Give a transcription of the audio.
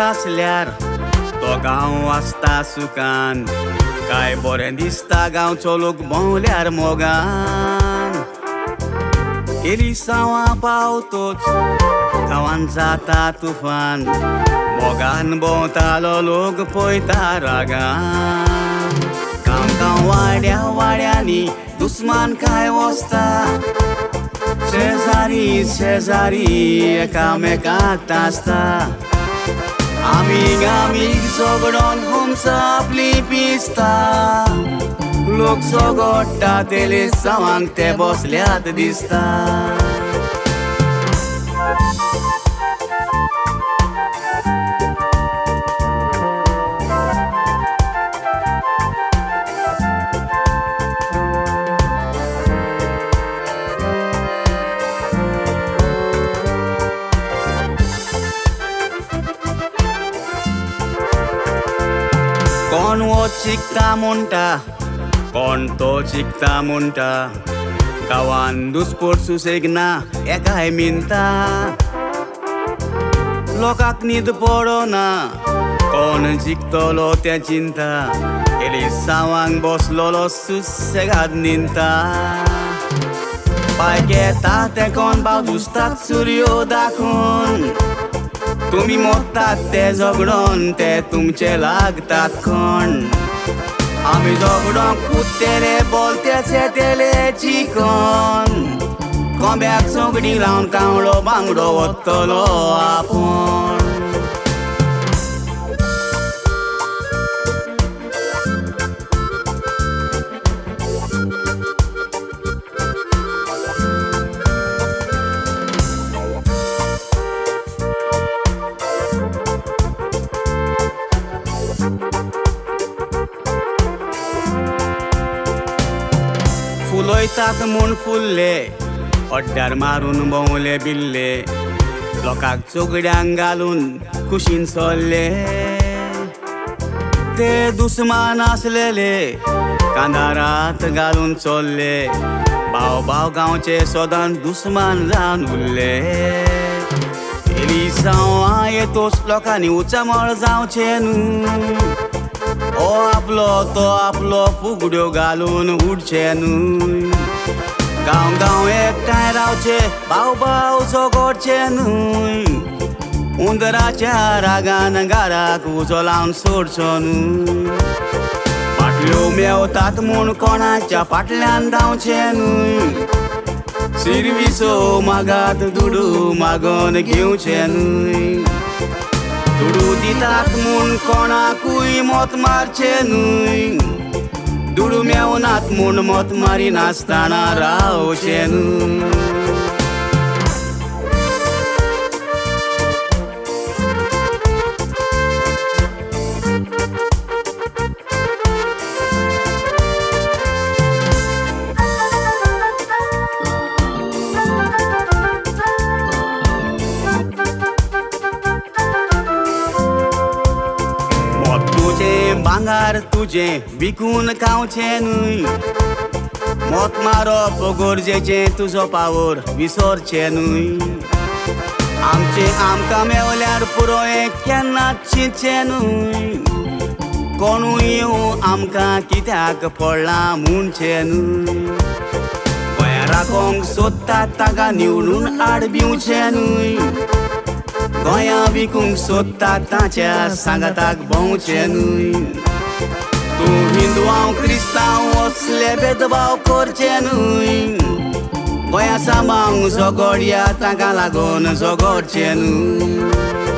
आसल्यार तो गांव आसता सुकान काय बरें दिसता गांवचो लोक भोंवल्यार मोगान केली सावां पावतोच गांवान जाता तुफान मोगान भोंवतालो लोक पळयता रागान गांव वाड्या वाड्यांनी दुस्मान काय वसता शेजारी शेजारी एकामेकाक तासता आमीक झगडोन हुमस आपली पिसता लोक झगडटा तेले सावांक ते बसल्यात दिसता कोण वो चिकता म्हणटा कोण तो चिकता म्हणटा गांवान दुस्पोट सुसेग ना एकाय मिनता लोकांक न्हीद पडोना कोण जिखतलो तें चिंता केली सावांक बसलोलो सुसेगाद निंता पाय घेता ते कोण बावजुस्तात सूर्यो दाखोवन तुमी मोगतात ते झगडोन ते तुमचे लागतात कोण आमी झगडोंक कुत्तेले बोलतेचे तेले चिकोन कोंब्याक झगडी लावन कावळो बांगडो वतलो आपूण फुलोयतात म्हूण फुल्ले अड्ड्यार मारून भोंवले बिल्ले लोकांक चोगड्यांक घालून कुशीन सोल्ले ते दुस्मान आसलेले कांदारात घालून चोल्ले भाव भाव गांवचे सोदान दुस्मान जावन उरले केली सावां येतोच लोकांनी उचामळ जावचे न्हू ओ आपलो तो आपलो फुगड्यो घालून उडचे न्हू गांव गांव एकठांय रावचे भाव भाव झगडचे न्हू उंदराच्या रागान घराक उजो लावन सोडचो न्हू फाटल्यो मेवतात म्हूण कोणाच्या फाटल्यान धांवचे न्हू सिरविसो मागात दुडू मागोन घेवचे न्हू दुडू दितात म्हूण कोणाकूय मोत मारचे न्हू दुडू मेवनात म्हूण मोत मारी नासतना रावचे न्हू भांगार तुजें विकून खावचें न्हूय मोत मारप गरजेचें तुजो पावर विसरचें न्हूय आमकां मेवल्यार पुरो हें केन्नाच चिंतचें न्हूय कोणूय येवं आमकां कित्याक पडलां म्हणचें न्हूय गोंया राखोंक सोदतात ताका निवडून आड भिवचें न्हूय गोंया विकूंक सोदतात ताच्या सांगाताक भोंवचें न्हूय तूं हिंदू हांव क्रिस्तांव असले भेदभाव करचे न्हूय गोंया सांबाळूंक झगडया ताका लागून झगडचें न्हूय